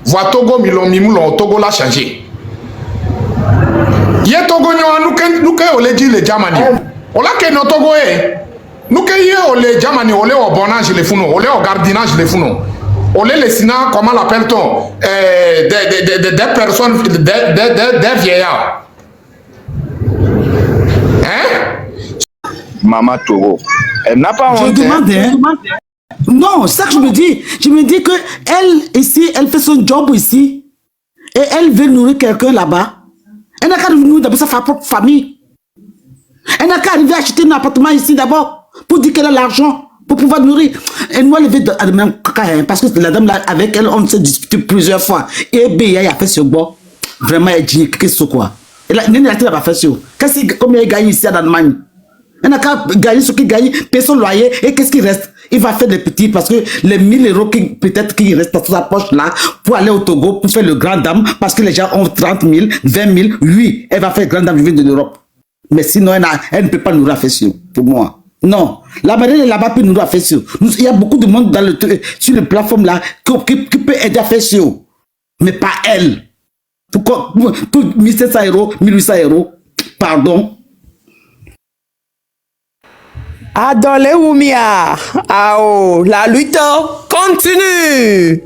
Vois Togo, Togo l'a changé. Yé Togo, nous que on dit les Jamani. On l'a que nos Togo est. Nous que on les Jamani, on les au bonage les founo, on les au gardinage les founo. On les sinon, comment l'appelle-t-on? Des personnes, des vieillards. Hein? Maman Togo. Elle n'a pas honte. Je demande, hein? Non, c'est ça que je me dis. Je me dis que elle, ici, elle fait son job ici. Et elle veut nourrir quelqu'un là-bas. Elle n'a qu'à nourrir d'abord sa propre famille. Elle n'a qu'à arriver à acheter un appartement ici d'abord. Pour dire qu'elle a l'argent. Pour pouvoir nourrir. Et nous, elle veut de même caca. Parce que la dame là, avec elle, on s'est disputé plusieurs fois. Et Béa, il a fait ce bon. Vraiment, elle dit, qu'est-ce que quoi? Et là, elle a fait ce. Combien elle gagne ici en Allemagne? Elle n'a qu'à gagner ce qu'il gagne, payer son loyer, et qu'est-ce qui reste? Il va faire des petits, parce que les 1000 euros peut-être qu'il reste dans sa poche là, pour aller au Togo, pour faire le grand dame, parce que les gens ont 30 000, 20 000, oui, elle va faire grand dame, je viens de l'Europe. Mais sinon, elle ne peut pas nous faire ça, pour moi. Non, la mariée est là-bas pour nous faire ça. Il y a beaucoup de monde sur les plateformes là, qui peut aider à faire ça. Mais pas elle. Pour 1700 euros, 1800 euros, pardon. Adolé Oumia, la lutte continue.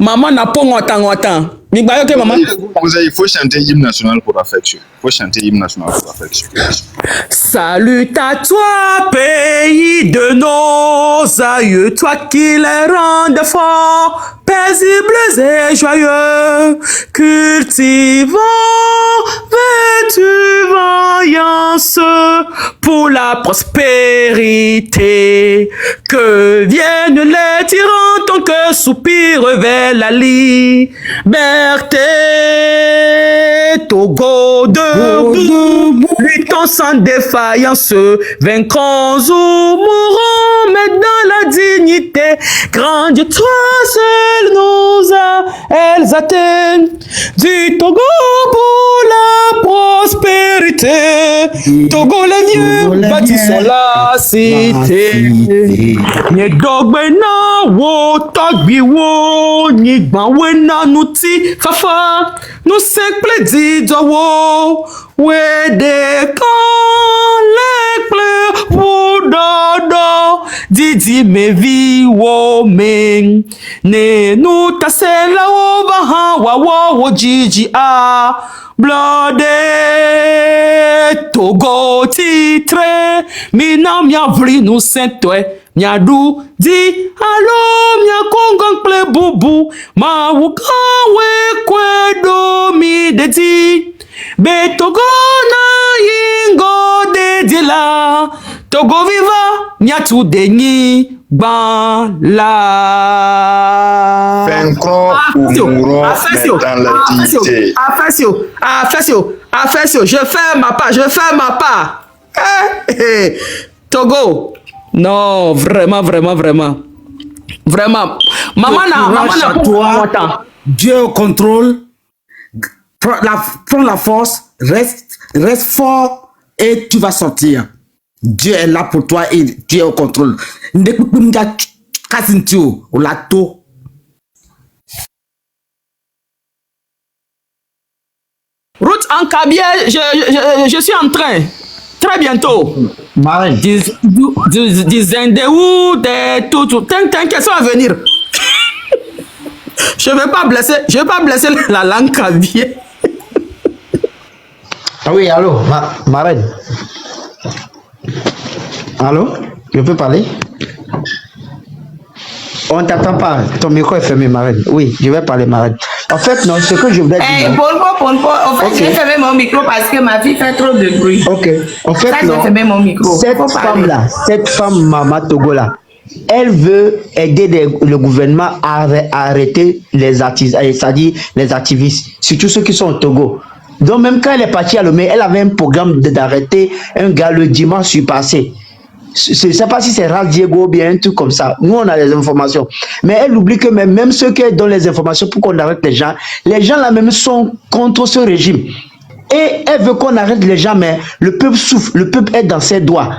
Maman n'a pas autant. Il faut chanter l'hymne national pour affection. Il faut chanter l'hymne national pour affection. Salut à toi, pays de nos aïeux, toi qui les rends forts, paisibles et joyeux, cultivant, vêtus vaillance pour la prospérité. Que viennent les tyrans, ton cœur soupire vers la liberté. Togo debout, luttons sans défaillance, vaincrons ou mourons, mais dans la dignité. Grand Dieu, toi seul nous a, elles atteignent du Togo pour la prospérité. Togo les vieux bâtissons la cité. Nye dogbena wo togbi wo ni gbanwena nuti fafa nous simple dido wo we de kan lekle wudodo didi me vi wo me ne nu tasela wo baha wa wo jiji a blode Togo titre mina mia vri nous sentwe mia du di alo mia kongon ple bubu ma wukawe kwedo mi dedi be Togo na yingo de la Togo viva mia tu deni ban la Vaincrons ou mourons dans la dignité. Affection, je fais ma part. Togo. Non, vraiment. Maman n'a pas. Dieu au contrôle. Prends la force, reste fort et tu vas sortir. Dieu est là pour toi et Dieu est au contrôle. Route en Kabylie, je suis en train. Très bientôt. Marine. Des Indéou, des tout. T'inquiète, ça va venir. Je vais pas blesser la langue Kabylie. Ah oui, allô, Marine. Allô, je peux parler? On ne t'attend pas, ton micro est fermé, Marine. Oui, je vais parler, Marine. En fait, non, ce que je voulais dire... En fait, j'ai fermé mon micro parce que ma fille fait trop de bruit. Ok, en fait, ça, non, fermé mon micro. Cette femme, Mama Togo là, elle veut aider le gouvernement à arrêter les artistes, c'est-à-dire les activistes, surtout ceux qui sont au Togo. Donc même quand elle est partie à Lomé, elle avait un programme d'arrêter un gars le dimanche surpassé. Je ne sais pas si c'est Ralph Diego ou bien un truc comme ça. Nous, on a les informations. Mais elle oublie que même ceux qui donnent les informations pour qu'on arrête les gens là même sont contre ce régime. Et elle veut qu'on arrête les gens, mais le peuple souffre, le peuple est dans ses doigts.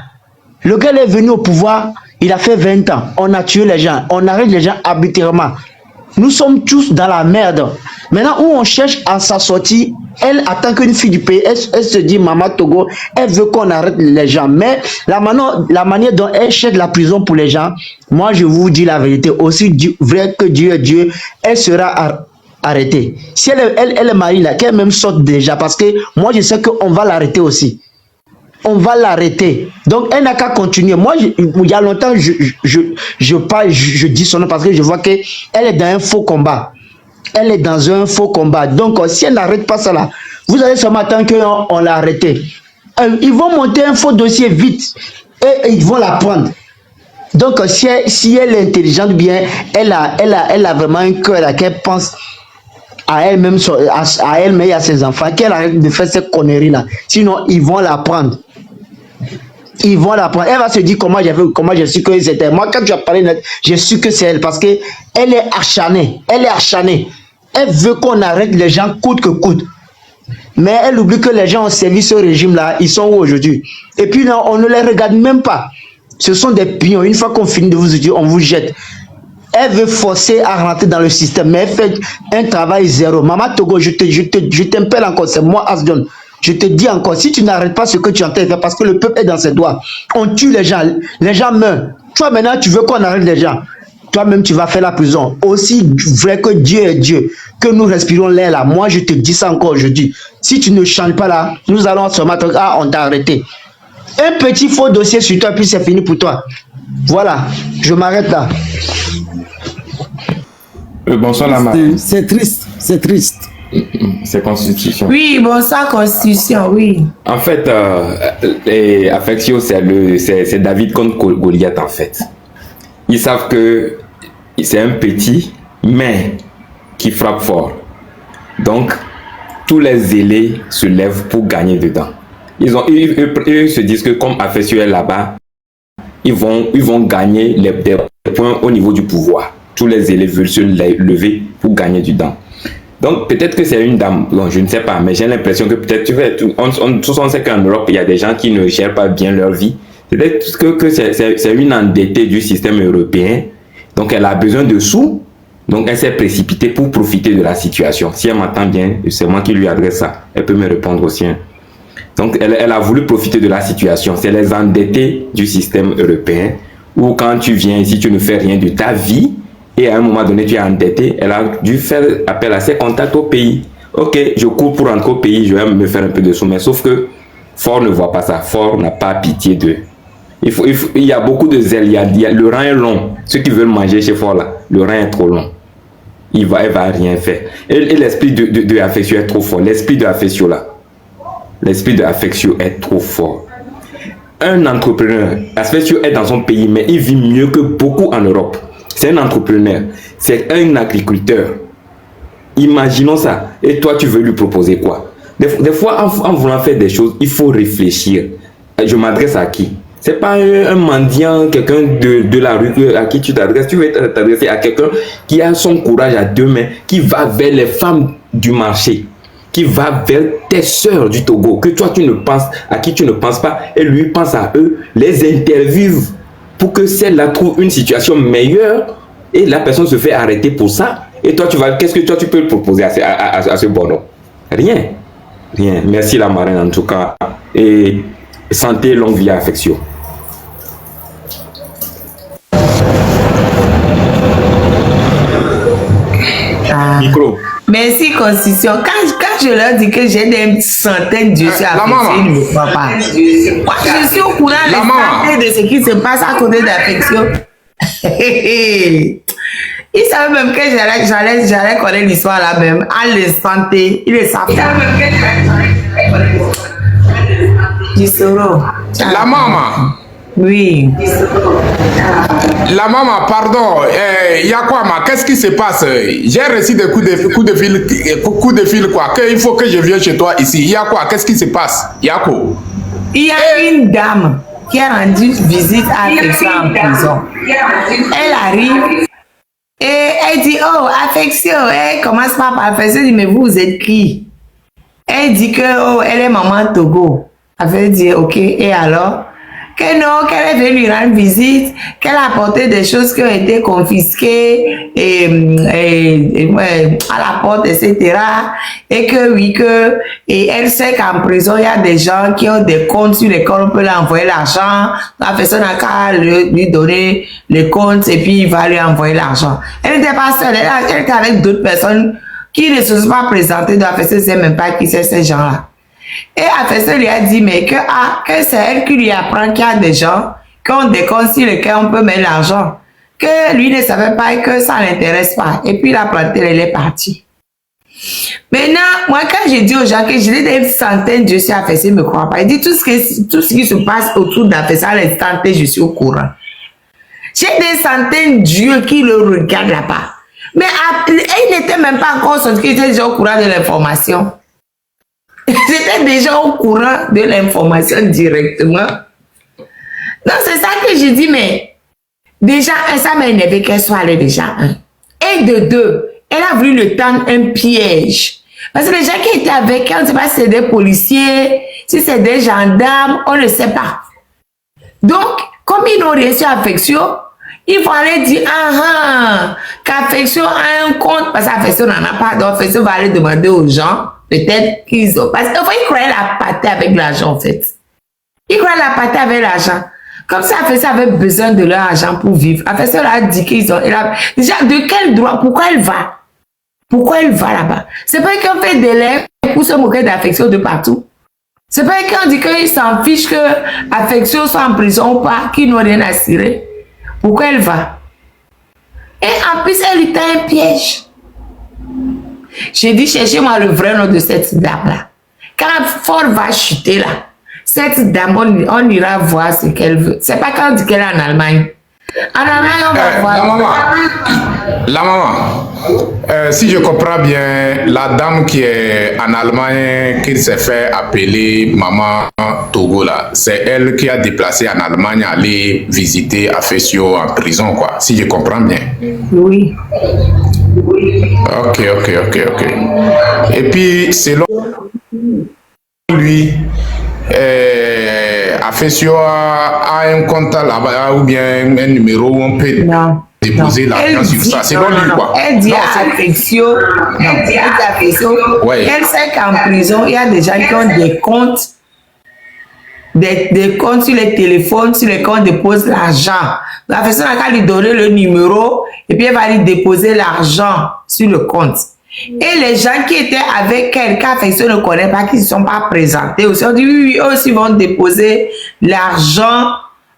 Le gars est venu au pouvoir, Il a fait 20 ans. On a tué les gens. On arrête les gens arbitrairement. Nous sommes tous dans la merde. Maintenant, où on cherche à sa sortie, elle, en tant qu'une fille du pays, elle se dit, Maman Togo, elle veut qu'on arrête les gens. Mais la manière dont elle cherche la prison pour les gens, moi, je vous dis la vérité. Aussi vrai que Dieu est Dieu, elle sera arrêtée. Si elle est mariée là, qu'elle même sorte déjà, parce que moi, je sais qu'on va l'arrêter aussi. On va l'arrêter. Donc, elle n'a qu'à continuer. Moi, il y a longtemps, je dis son nom parce que je vois qu'elle est dans un faux combat. Elle est dans un faux combat. Donc, si elle n'arrête pas ça là, vous allez seulement attendre qu'on l'a arrêté. Ils vont monter un faux dossier vite et ils vont la prendre. Donc, si elle est intelligente, bien, elle a vraiment un cœur qu'elle pense à elle-même et à ses enfants, qu'elle arrête de faire ces conneries là. Sinon, ils vont la prendre. Ils vont la prendre. Elle va se dire comment j'ai su que c'était. Moi, quand tu as parlé, j'ai su que c'est elle parce que elle est acharnée. Elle est acharnée. Elle veut qu'on arrête les gens coûte que coûte. Mais elle oublie que les gens ont servi ce régime-là. Ils sont où aujourd'hui? Et puis, non, on ne les regarde même pas. Ce sont des pions. Une fois qu'on finit de vous dire, on vous jette. Elle veut forcer à rentrer dans le système. Mais elle fait un travail zéro. Maman Togo, je t'appelle encore. C'est moi, Asjon. Je te dis encore, si tu n'arrêtes pas ce que tu es en train de faire, parce que le peuple est dans ses doigts, on tue les gens meurent. Toi maintenant, tu veux qu'on arrête les gens. Toi-même, tu vas faire la prison. Aussi vrai que Dieu est Dieu, que nous respirons l'air là. Moi, je te dis ça encore aujourd'hui. Si tu ne changes pas là, nous allons se mettre, on t'a arrêté. Un petit faux dossier sur toi, puis c'est fini pour toi. Voilà, je m'arrête là. Bonsoir la marque. C'est triste, c'est triste. C'est Constitution. Oui, bon, ça, Constitution, oui. En fait, Affectio, c'est David contre Goliath, en fait. Ils savent que c'est un petit, mais qui frappe fort. Donc, tous les zélés se lèvent pour gagner dedans. Ils se disent que comme Affectio est là-bas, ils vont gagner des points au niveau du pouvoir. Tous les zélés veulent se lever pour gagner dedans. Donc, peut-être que c'est une dame, bon, je ne sais pas, mais j'ai l'impression que peut-être, on sait qu'en Europe, il y a des gens qui ne gèrent pas bien leur vie. Peut-être que c'est une endettée du système européen. Donc, elle a besoin de sous. Donc, elle s'est précipitée pour profiter de la situation. Si elle m'entend bien, c'est moi qui lui adresse ça. Elle peut me répondre aussi. Donc, elle a voulu profiter de la situation. C'est les endettés du système européen où quand tu viens ici, tu ne fais rien de ta vie. Et à un moment donné, tu es endetté. Elle a dû faire appel à ses contacts au pays. Ok, je cours pour rentrer au pays, je vais me faire un peu de sous. Mais sauf que Fort ne voit pas ça. Fort n'a pas pitié d'eux. Il y a beaucoup de zèle. Le rang est long. Ceux qui veulent manger chez Fort, là, le rang est trop long. Elle va rien faire. Et l'esprit de Affectio est trop fort. L'esprit de Affectio, là. L'esprit de Affectio est trop fort. Un entrepreneur, Affectio est dans son pays, mais il vit mieux que beaucoup en Europe. C'est un entrepreneur, c'est un agriculteur. Imaginons ça. Et toi, tu veux lui proposer quoi? Des fois, en voulant faire des choses, il faut réfléchir. Je m'adresse à qui? C'est pas un mendiant, quelqu'un de la rue à qui tu t'adresses. Tu veux t'adresser à quelqu'un qui a son courage à deux mains, qui va vers les femmes du marché, qui va vers tes sœurs du Togo, à qui tu ne penses pas, et lui pense à eux, les interviewe pour que celle-là trouve une situation meilleure et la personne se fait arrêter pour ça. Et toi, qu'est-ce que toi tu peux proposer à ce bonhomme? Rien. Rien. Merci la marraine en tout cas. Et santé, longue vie à Affectio. Micro. Merci, Constitution. Quand je leur dis que j'ai des centaines de dossiers à Affectio, ils ne me croient pas. Moi, je suis au courant de ce qui se passe à côté d'Affectio. Ils savaient même que j'allais connaître l'histoire là même. À l'instant T, ils le savent. La maman. Oui. La maman, pardon, il y a quoi, qu'est-ce qui se passe? J'ai reçu des coups de fil, quoi. Il faut que je vienne chez toi ici. Il y a quoi? Qu'est-ce qui se passe? Il y a quoi? Il y a une dame qui a rendu visite à Affectio en prison. Elle arrive et elle dit, oh, Affectio, elle commence par Affectio, dit, mais vous êtes qui? Elle dit que, oh, elle est maman Togo. Elle veut dire, ok, et alors? que non, qu'elle est venue rendre visite, qu'elle a apporté des choses qui ont été confisquées à la porte, etc. Et que oui, et elle sait qu'en prison, il y a des gens qui ont des comptes sur lesquels on peut lui envoyer l'argent. La personne n'a qu'à lui donner les comptes et puis il va lui envoyer l'argent. Elle n'était pas seule, elle était avec d'autres personnes qui ne se sont pas présentées, donc la personne ne sait même pas qui c'est ces gens-là. Et la personne lui a dit, mais que c'est elle qui lui apprend qu'il y a des gens qui ont des comptes sur lesquels on peut mettre l'argent. Que lui ne savait pas et que ça ne l'intéresse pas. Et puis la plantée, elle est partie. Maintenant, moi, quand j'ai dit aux gens que j'ai des centaines de dossiers à faire, ils ne me croient pas. Il dit tout ce qui se passe autour d'Afessa à l'instant T, je suis au courant. J'ai des centaines d'yeux qui le regardent là-bas. Mais il n'était même pas encore sorti, il était déjà au courant de l'information. J'étais déjà au courant de l'information directement. Donc, c'est ça que j'ai dit, mais déjà, ça m'a énervé qu'elle soit allée déjà. Et de deux, elle a voulu le tendre un piège. Parce que les gens qui étaient avec elle, on ne sait pas si c'est des policiers, si c'est des gendarmes, on ne sait pas. Donc, comme ils n'ont rien sur Affection, il faut aller dire, qu'Affection a un compte, parce qu'Affection n'en a pas, donc Affection va aller demander aux gens, peut-être qu'ils ont, parce qu'ils croyaient la pâté avec l'argent, en fait. Ils croyaient la pâté avec l'argent. Comme ça, Affection avait besoin de leur argent pour vivre. Affection leur a dit qu'ils ont, déjà, de quel droit, pourquoi elle va? Pourquoi elle va là-bas? C'est pas qu'on fait des lèvres pour se moquer d'Affection de partout. C'est pas qu'on dit qu'ils s'en fichent que Affection soit en prison ou pas, qu'ils n'ont rien à cirer. Pourquoi elle va? Et en plus, elle lui tend un piège. J'ai dit, cherchez-moi le vrai nom de cette dame-là. Quand Ford va chuter là, cette dame, on ira voir ce qu'elle veut. C'est pas quand on dit qu'elle est en Allemagne. En Allemagne, on va voir. La maman, si je comprends bien, la dame qui est en Allemagne, qui s'est fait appeler Maman Togo là, c'est elle qui a déplacé en Allemagne aller visiter Affection en prison, quoi, si je comprends bien. Oui. Ok. Et puis, selon lui, Affection a un compte là-bas ou bien un numéro où on peut déposer l'argent sur ça. Selon lui, quoi. Elle dit à Affection, elle sait qu'en prison, il y a des gens qui ont des comptes, des comptes sur les téléphones, sur lesquels on dépose l'argent. La personne a qu'à lui donner le numéro et puis elle va lui déposer l'argent sur le compte. Et les gens qui étaient avec elle, qu'Affection ne connaît pas, qui ne sont pas présentés aussi, on dit oui, eux aussi vont déposer l'argent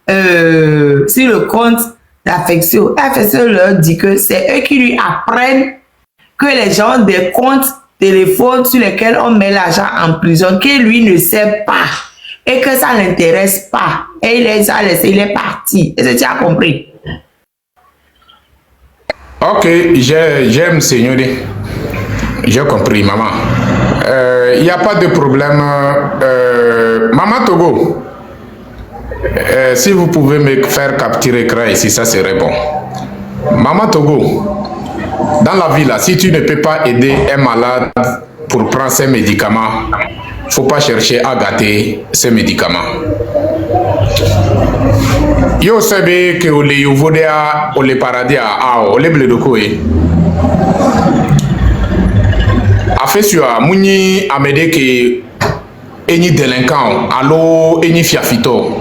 sur le compte d'Affection. Affection leur dit que c'est eux qui lui apprennent que les gens ont des comptes téléphones sur lesquels on met l'argent en prison, que lui ne sait pas et que ça ne l'intéresse pas. Et il les a laissés, il est parti. Est-ce que tu as compris? Ok, j'aime, Seigneurie. J'ai compris, maman. Il n'y a pas de problème. Maman Togo, si vous pouvez me faire capturer écran ici, ça serait bon. Maman Togo, dans la vie là, si tu ne peux pas aider un malade pour prendre ses médicaments, il ne faut pas chercher à gâter ses médicaments. Yo sabe que ole yuvodea ole paradia ole bledokoe. Affection muni amede que eni délinquant allo eni fiafito.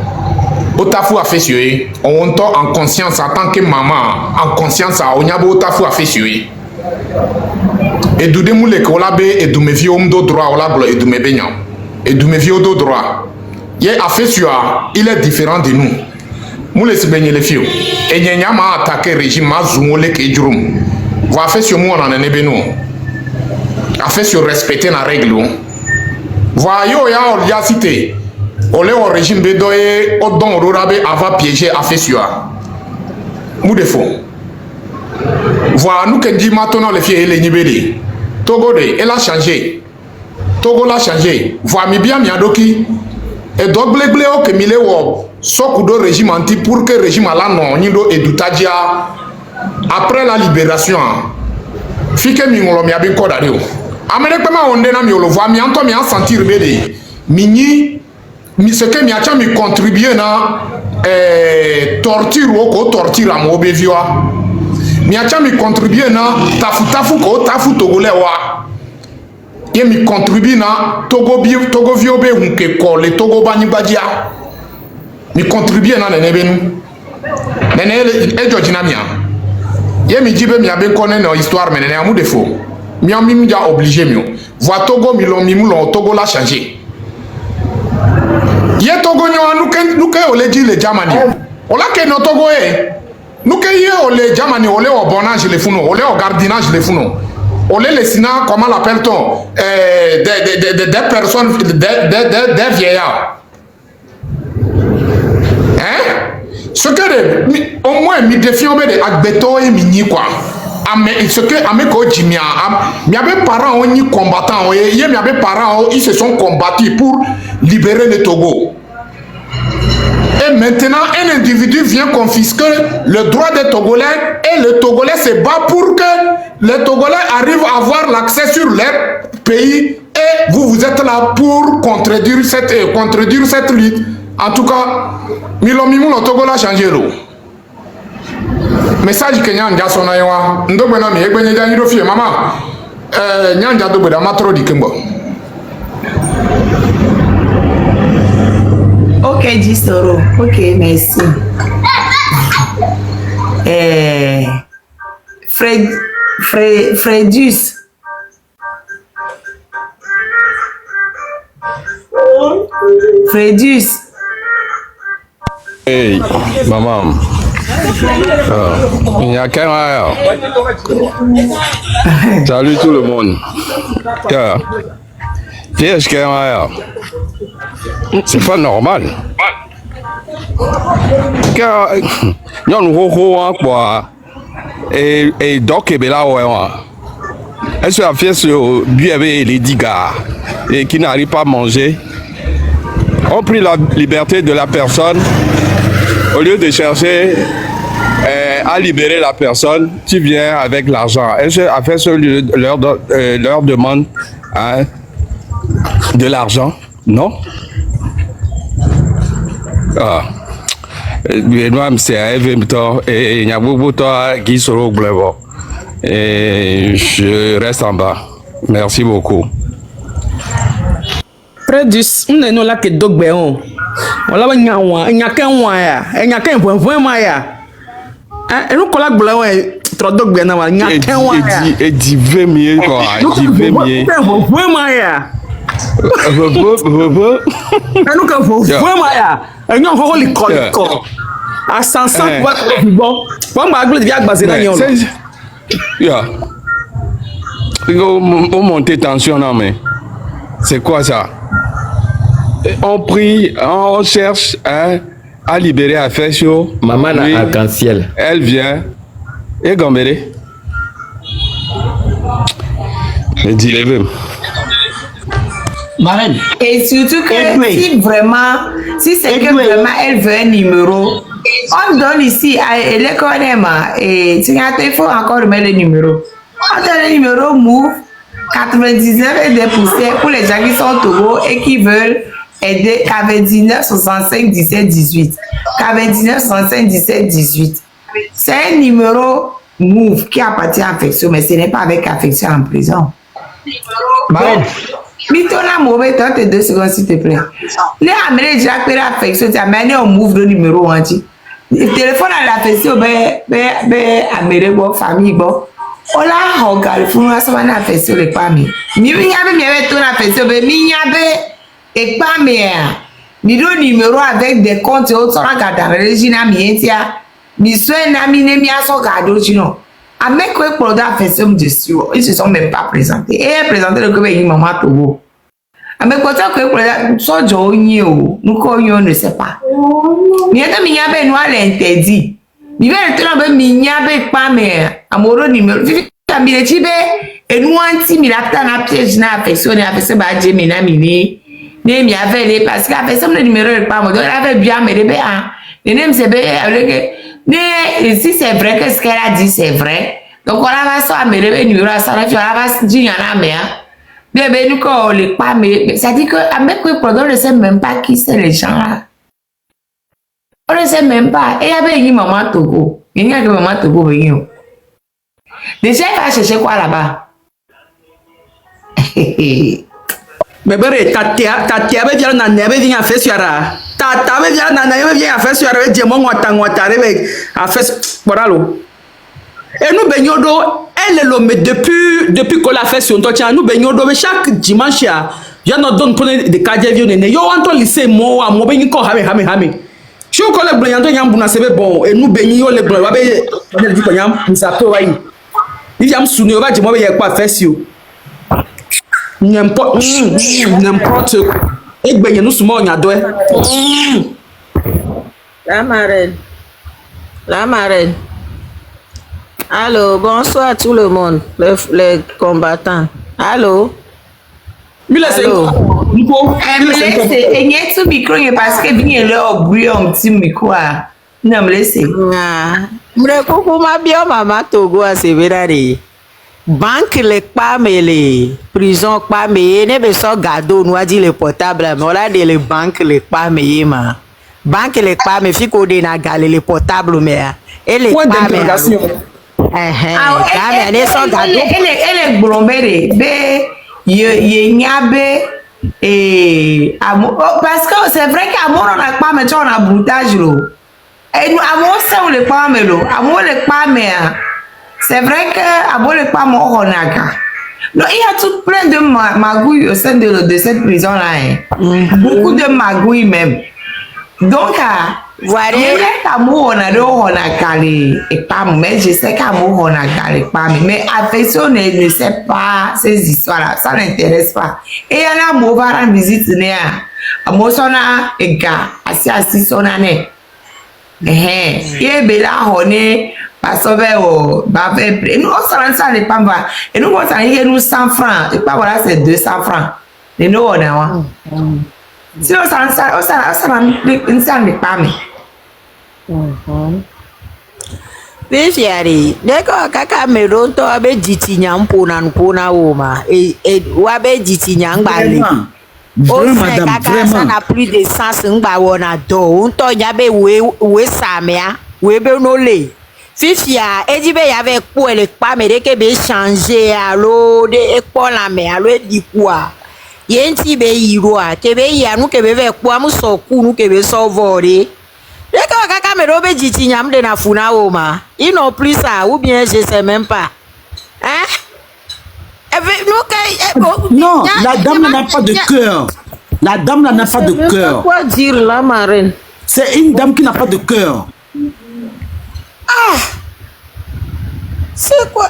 Otafu Affection on to en conscience en tant que maman en conscience a onyabo otafu Affection. Et doude moule que ola be et du me vie do droit ola blo et du me benya. Et du me vie do droit. Ye Affection il est différent de nous. Moule se benye les filles. Et nyanya ma attaqué régime ma zoumole ke jurum. Vous Affection mo on en ebeno. Affection respecter la règle. Voyons ya oriacité. Olé au régime bedoye au don rorabe avant piéger Affection. Mou défaut. Voilà nous que dit maintenant les filles et les nibeli. Togo de elle a changé. Togo l'a changé. Voilà mi bien miadoki. Et donc blé au que mille wo sokudo régime anti pour que régime ala non nido et dutadia après la libération. Fike mi ngolo mi abin kodario. Amene pema onde na mi olo voa mi anto mi an sentir bele. Mini ce que miacha mi contribuer na torture ko torture am obevioa miacha mi contribuer na tafu ko tafu togolais wa ye mi contribuer na togo viobe hunke ko le togo bani badia mi contribuer na nene benu nene e jojina mia ye mi jibe mi abe connaît no histoire mais nene amu défaut mi am mi ja obligé mi voir Togo mi lo Togo la changer ye Togo nyo nuke ole di le Germany ola ke no Togo nuke ye ole Germany ole o bonage le funo ole o gardinage le funo ole le sina comment l'appelle-t-on des personnes des vieillards hein ce que au moins mi défie on de agbeto et mini quoi ce que ameko jimia mi avait parents on y combattants ye mi avait parents ils se sont combattus pour libérer le Togo. Et maintenant, un individu vient confisquer le droit des Togolais et le Togolais se bat pour que les Togolais arrivent à avoir l'accès sur leur pays et vous êtes là pour contredire cette lutte. En tout cas, Milomimou le Togo l'a changé l'eau. Message que Nyanja Sonaïwa, Ndobena mi Egbenye Janiro Fie, maman, Nyanja Dobeda Matro di Kimbo. Ok, Gisoro. Ok, merci. Fredus. Fredus. Hey, maman. Il n'y a qu'un ailleurs. Salut tout le monde. Qu'est-ce qu'il y a ailleurs? C'est pas normal. Car nous quoi et donc et là elle se fait sur lui avec les dégâts et qui n'arrive pas à manger. On pris la liberté de la personne au lieu de chercher à libérer la personne. Tu viens avec l'argent. Elle a fait leur demande hein, de l'argent. Non? Ah. Moi, c'est un événement et il y a beaucoup de gens qui sont au bleu. Et je reste en bas. Merci beaucoup. Predus, on est là que dog béon. On l'a n'y a qu'un moyen, il n'y a qu'un point moyen. Et nous collègues bleu, trop dog béon, il n'y a qu'un moyen. Et dit 20 000 quoi, 10 000. Point moyen. Nous quand vous vraiment ya et nous encore les corps à 500 bon pour moi aglo devia baser na yon ya on monter tension non mais c'est quoi ça? On prie, on cherche hein, à libérer Affection. Maman oui, arc-en-ciel. Elle vient et Gambéré et dit les mêmes. Marraine. Et surtout que si vraiment, si c'est que vraiment elle veut un numéro, on donne ici à l'école et il faut encore remettre le numéro. On donne le numéro MOVE 99 et des poussières pour les gens qui sont au Togo et qui veulent aider 99 65 17 18. 99 65 17 18. C'est un numéro MOVE qui appartient à Affection, mais ce n'est pas avec Affection en prison. Marraine. Mitona mauvais, toi, 2 secondes, s'il te plaît. Les Américains, j'ai appelé Affection, tu as mené au move le numéro anti. Le téléphone à l'Affection, Américain, famille, bon. On l'a regardé, pour nous, ça va Affection, les familles. Ni y avait ton Affection, mais il y avait et pas meilleur. Ni le numéro avec des comptes, on s'en a gardé, Régina Mientia, ni soin n'ami, ni mia son cadeau, sinon. Avec quoi pour Affection dessus, ils se sont même pas présentés. Et elle présentait le Québec, maman Togo. Avec quoi ça que pour ça Johnio, nous connaissons ne sait pas. Mais attends, il y a ben noir l'interdit. Il va être là ben il y a ben pas mais amoureux numéro. Vivi camille tibe et nous anti milata na piège na Affection na Affection ba Jemmy na mini. Ne mi avait les parce qu'Affection le numéro est pas moi. Donc elle avait bien mais les ben. Les nem c'est ben avec mais si c'est vrai que ce qu'elle a dit c'est vrai. Donc on va ça mais le numéro ça là tu vas dire y en a mais Bébé, nous, quand on les pas, mais ça dit que, avec le produit, on ne sait même pas qui c'est les gens là. On ne sait même pas. Et il y avait une maman Togo. Il y a une maman Togo. Déjà, il va chercher quoi là-bas? Mais bon, tatia be via na nebe via faire sur la. Tata be via na nebe via faire sur la. Dieu moi tangota rebe a fait voilà lo. Et nous baignons d'eau. Elle est l'homme depuis qu'on l'a fait sur notre chien. Nous baignons d'eau chaque dimanche. Il y a notre donne pour des cadres vieux né. Yo anto lycée mo a mo baignons ko hame. Je suis collègue blanc yam buna sebe bon et nous baignons les blancs. Wabe on dit ko yam musato wa yi. Il yam sunu yo ba di mo be ye kwa faire sur. N'importe quoi. Et ben nous sommes en adoué. La marraine. Allô, bonsoir tout le monde, les combattants. Allô. Allô. Et n'y a tout micro parce que bien là au bruit un petit micro. Non me laissez. M're coucou ma bien maman Togo à Severari. Banque les pas mais les prisons pas mais ne be so gado nous a dit les portables mais on a dit les banques les pas mais ma banque les pas mais fi ko de na galé les portables mais et les pas mais elle est so gado elle est blombéré be ye nyabe et parce que c'est vrai qu'amour on a pas mais on a boutage lo et nous amour ça on les pas mais lo amour les pas mais c'est vrai que Abole pas mon Honaga. Non, il y a tout plein de magouilles au sein de cette prison-là. Beaucoup de magouilles même. Donc, voilà. Amour, on a le Honaga et pas, mais je sais qu'amour, on a galé pas, mais affection ne sait pas ces histoires-là. Ça n'intéresse pas. Et il y en a un va rendre visite, amour, son a un gars, assis, son année. Il y a bella, on est. Parce que nous on s'en les pas et nous on s'en nous 100 francs et pas voilà c'est 200 francs et nous on a si on s'en les pas mais fiari d'accord kaka mero to abe diti nyam pona oma et wabe diti nyam bali Madame, vraiment. Ça n'a plus de sens ngba wona do on to nyabe we samia we be no le Fifia, et dit ben avec pour elle pas mais dès que ben changer allo de pour la mer allo dit quoi yenti be iroa te be ya nous que be avec quoi mu so ku nous que be so volé dès que kaka me robe diti nyam de na funa oma ils n'ont plus ça ou bien je sais même pas hein non la dame n'a pas de cœur la dame n'a pas de cœur quoi dire la marraine c'est une dame qui n'a pas de cœur. Ah, c'est quoi?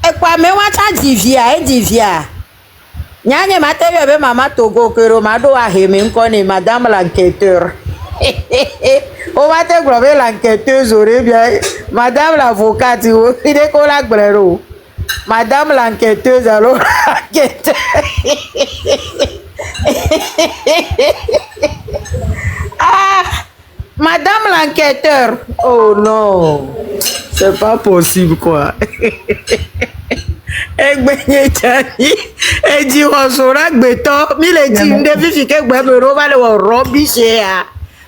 Et quoi, mais moi, tu divia. Nyanye matériel be maman Togo que Romado a hemé connaît madame l'enquêteur. On va te glober l'enquêteuse aurait bien. Madame l'avocate, il est qu'on la brero. Madame l'enquêteuse alors l'enquêteur. Ah! Madame l'enquêteur. Oh non. C'est pas possible quoi. Et dit on sera béton. Mais les dit une défi que Gbebero va le robicher.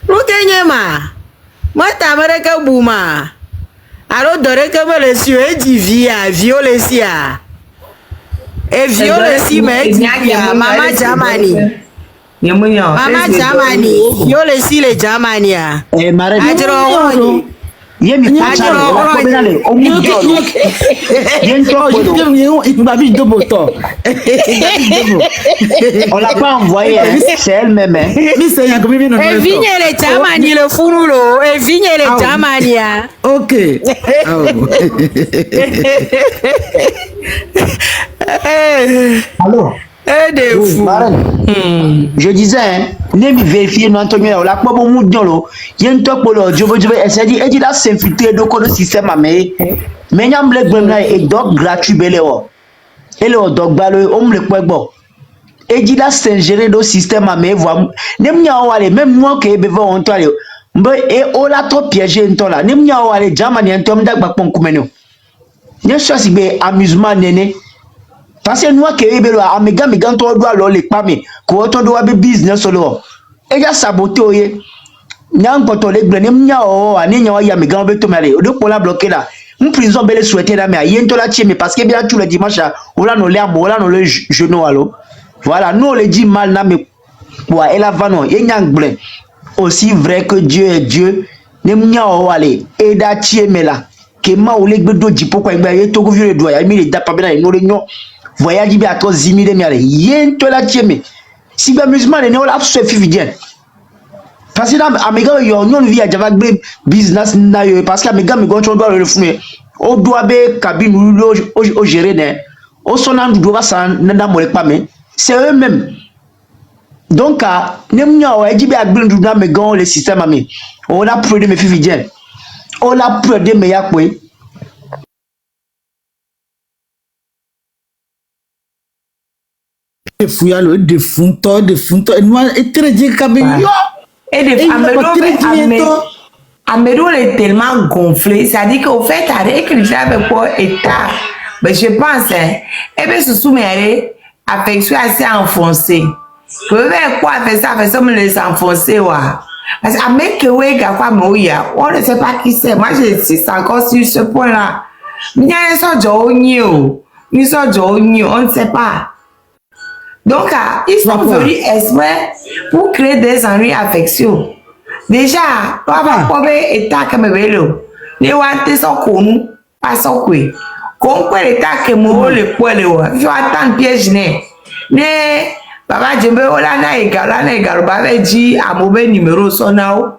Nous gagnons ma. Moi t'aimerais que bouma. Alors doré que me le suis et dit via violencia. Et violencia mais maman Jamani. Mama Jamani, yo le si le Jamani a. Mare. Ajro. Yemi On l'a pas envoyé, c'est elle-même. Et vigne le Jamani le furulo, et vigne le Jamani a. Ok. Alors. Je disais, ne me vérifier non Antonio, la quoi bon moudolo, yen top polo, je veux essayer et là s'infiltrer donc le système à mais nyam le gbemna et dog gratuit beleo. Et le dog balo le quoi bon. Et dit là s'ingérer le système à mais voir nem nya wale même moi que be va on toile. Et on l'a trop piégé en là. Nem nya wale jamani en tom dag bakon kumeno. Ne choisi be amusement néné. Parce que nous, qui est là, Amega, mais quand on doit aller pas, mais quand on doit avoir business solo, et il a saboté, Nyang potole blene mnya o ani nyawa ya me gambe to male o pour la bloquer là une prison belle souhaiter là mais yento la tié mais parce que bien tout le dimanche on a nos l'herbe on a nos le genou allo voilà nous on le dit mal na mais quoi elle a vano et nyang blé aussi vrai que Dieu est Dieu ne mnya o ale et da tié mais là que ma o le gbedo jipo kwa ngba ye to go vieux doya mi le da pa bien no le nyo voyage bi à 13000 mais yento la tié mais si bien musulman ne on la se fi bien. Parce que Amega yo non via Java business na yo parce que Amega me goncho doit le fumer o doit be cabine o gérer né o sonan doit ça nda mo pas mais c'est eux mêmes donc nem nya o ejibe agbin du na me gon le système ami on a pris me fifidien on a pris de me yakwe fuyalo de funto et moi et très bien cabine et Améro est tellement gonflé, c'est-à-dire qu'au fait, avec le avec quoi état, mais je pense, et bien ce soumet affection assez enfoncée. Vous voyez quoi faire ça me laisse enfoncer, parce que avec que ouais, quoi mouilla, on ne sait pas qui c'est. Moi, j'insiste encore sur ce point-là. Mais il y a un sort de on ne sait pas. Donc, ils sont venus exprès pour créer des ennuis affections. Déjà, papa, papa, état comme vélo. Les wantés sont connus, pas sont quoi. Qu'on peut l'état que moi, le poil, je vais attendre piège, né. Papa, je me voilà, na égal, baba, dit à mauvais numéro, son now.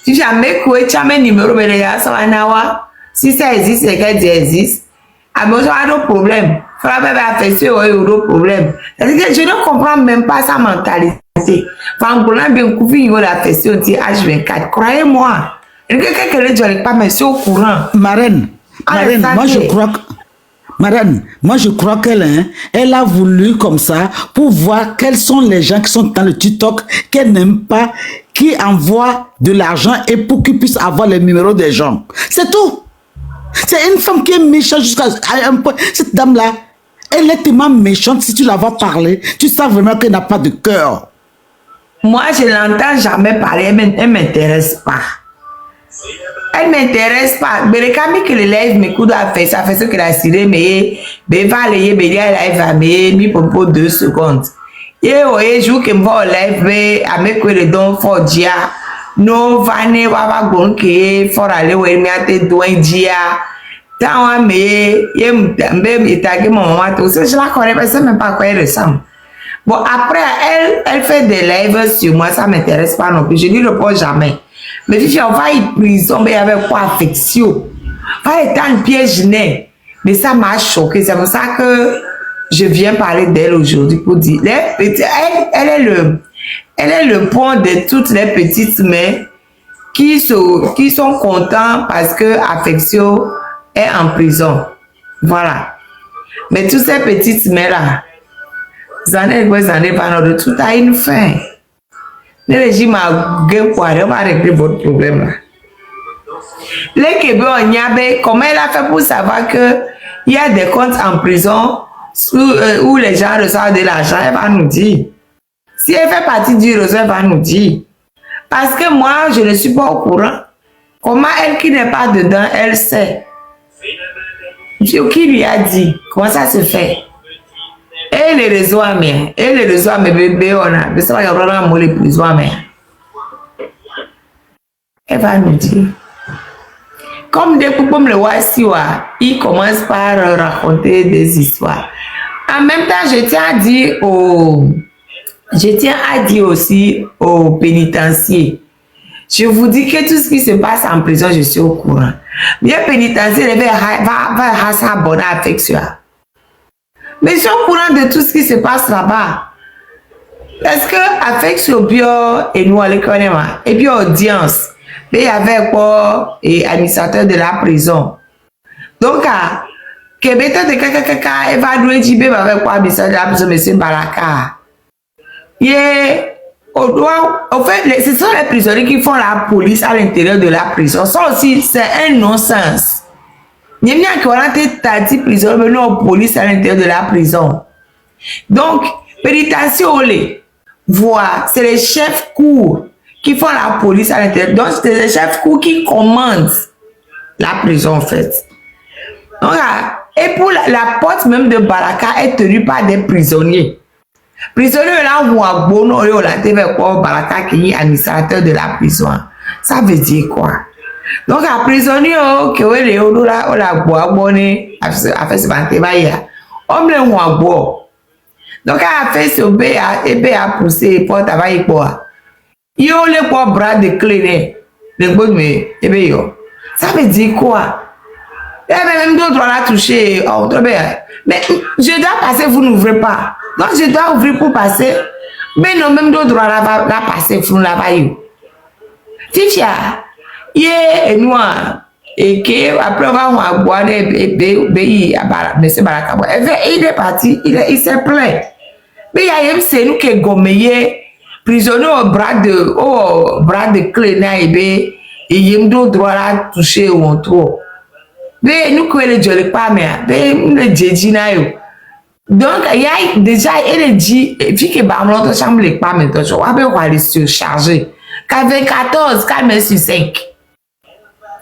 Si jamais, quoi, tu as mes numéros, mais les gars, ça va nawa. Si ça existe, c'est qu'elle existe. À moi, j'ai un problème. Frère, affection, il y a un problème. C'est-à-dire que je ne comprends même pas sa mentalité. Enfin, pour bien couvrir l'affection de H24. Croyez-moi. Quelqu'un ne dirait pas, mais c'est au courant. Marraine, moi je crois qu'elle elle a voulu comme ça pour voir quels sont les gens qui sont dans le TikTok qu'elle n'aime pas, qui envoient de l'argent et pour qu'ils puissent avoir les numéros des gens. C'est tout. C'est une femme qui est méchante jusqu'à un point. Cette dame-là, elle est tellement méchante. Si tu la vois parler, tu sais vraiment qu'elle n'a pas de cœur. Moi, je l'entends jamais parler. Elle ne m'intéresse pas. Elle ne m'intéresse pas. Mais le cami que l'élève me coude à faire, ça fait ce qu'elle a tiré, mais va aller, elle va me pour 2 secondes. Et oui, je joue que moi, l'élève, à me couler donc fort dia. No, vanne, wava gonke, for aller, où elle m'a été douin dia. Tant mais, il t'a dit mon maman, tout ça, je la connais pas, je sais même pas à quoi elle ressemble. Bon, après, elle fait des lives sur moi, ça m'intéresse pas non plus, je ne le pose jamais. Mais si on va y prison, mais avec quoi affection? Va être un piège né. Mais ça m'a choqué, c'est pour ça que je viens parler d'elle aujourd'hui pour dire, elle est le point de toutes les petites mères qui sont contents parce que affection est en prison. Voilà. Mais toutes ces petites mères-là, de tout a une fin. Le régime a gagné quoi, on va régler votre problème là. Les Québécois, comment elle a fait pour savoir que il y a des comptes en prison où les gens reçoivent de l'argent, elle va nous dire. Si elle fait partie du réseau, elle va nous dire. Parce que moi, je ne suis pas au courant. Comment elle qui n'est pas dedans, elle sait. Qui lui a dit? Comment ça se fait? Et les réseaux américains, et les réseaux américains, on a, mais ça va y avoir un mot les plus américains. Elle va nous dire. Comme des coupons le voici, il commence par raconter des histoires. En même temps, je tiens à dire aussi aux pénitenciers. Je vous dis que tout ce qui se passe en prison, je suis au courant. Bien pénitencier, va sa bonne affection. Mais je suis au courant de tout ce qui se passe là-bas. Parce que affection bio et nous allons connaître et puis audience. Mais il y avait quoi et administrateur de la prison. Donc Québec de kaka évalué Jibé avec quoi administrateur de la prison monsieur Baraka. Au fait, ce sont les prisonniers qui font la police à l'intérieur de la prison. Ça aussi, c'est un non-sens. Il y a qui ont été tati prisonniers, mais non police à l'intérieur de la prison. Donc, pénitentiaire, voilà, c'est les chefs cours qui font la police à l'intérieur. Donc, c'est les chefs cours qui commandent la prison, en fait. Donc, et pour la porte même de Baraka est tenue par des prisonniers. Prisonniers là où à Bono et la TV Baraka qui est administrateur de la prison. Ça veut dire quoi? Donc, à prisonnier que les Odola la bois bonnet a fait ce bantébaïa. On me l'a bois. Donc, a fait ce béa et béa poussé pour travailler quoi. Yo le quoi bras de clé le bon mais et bien yo. Ça veut dire quoi? Et même d'autres la toucher. Oh, très bien. Mais je dois passer, vous n'ouvrez pas. Donc, je dois ouvrir pour passer. Mais non, même d'autres la passer, vous ne la pas eu. Fifia, et noir. Et que après, on va boire des pays à Baraka. Il est parti, il s'est plaint. Mais il y a c'est nous qui gommé prisonnier au bras de clé et il y a droit à toucher ou trop. Mais nous qui les jolies pas mais le jeudi na yo. Donc il y a déjà elle dit puis que bah notre chambre les pas mais toi on va aller surcharger. Qu'avec 14 quand sur 5.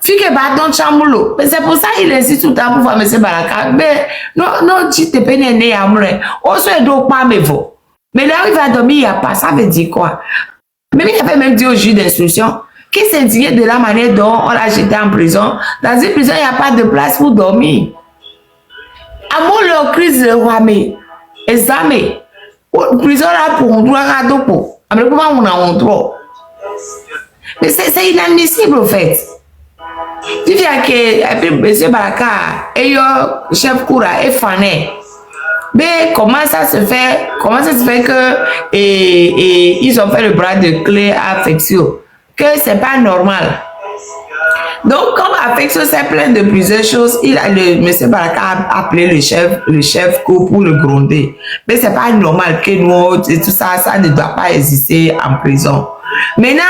Puis que bah dans chambre mais c'est pour ça il insiste tout le temps pour faire monsieur Baraka mais non tu te peines né à moi. On se doit pas me vaut. Mais là il va dormir il y a pas ça veut dire quoi? Mais il avait même dit au juge d'instruction qui s'indignait de la manière dont on l'a jeté en prison. Dans une prison, il n'y a pas de place pour dormir. À mon leur crise de roi, mais examen. Prison là pour on doit radeau pour. Après, comment on a un droit? Mais c'est inadmissible, en fait. Tu dis que M. Baraka et le chef Koura est fané. Mais comment ça se fait que ils ont fait le bras de clé à Affectio? Que c'est pas normal. Donc, comme Affectio s'est plein de plusieurs choses, M. Baraka a appelé le chef pour le gronder. Mais c'est pas normal que nous, tout ça ne doit pas exister en prison. Maintenant,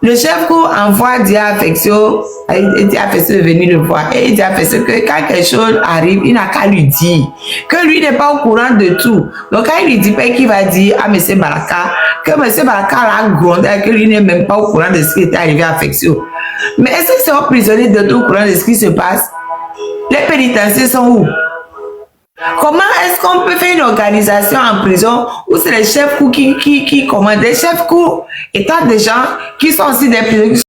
le chef envoie dire à Affectio, il dit à Affectio de venir le voir. Et il dit à Affectio que quand quelque chose arrive, il n'a qu'à lui dire. Que lui n'est pas au courant de tout. Donc quand il lui dit pas qu'il va dire à M. Baraka, que M. Baraka l'a grondé, que lui n'est même pas au courant de ce qui est arrivé à Affectio. Mais est-ce que c'est un prisonnier de tout au courant de ce qui se passe? Les pénitenciers sont où? Comment est-ce qu'on peut faire une organisation en prison où c'est les chefs qui commandent? Les chefs étant des gens qui sont aussi des prisonniers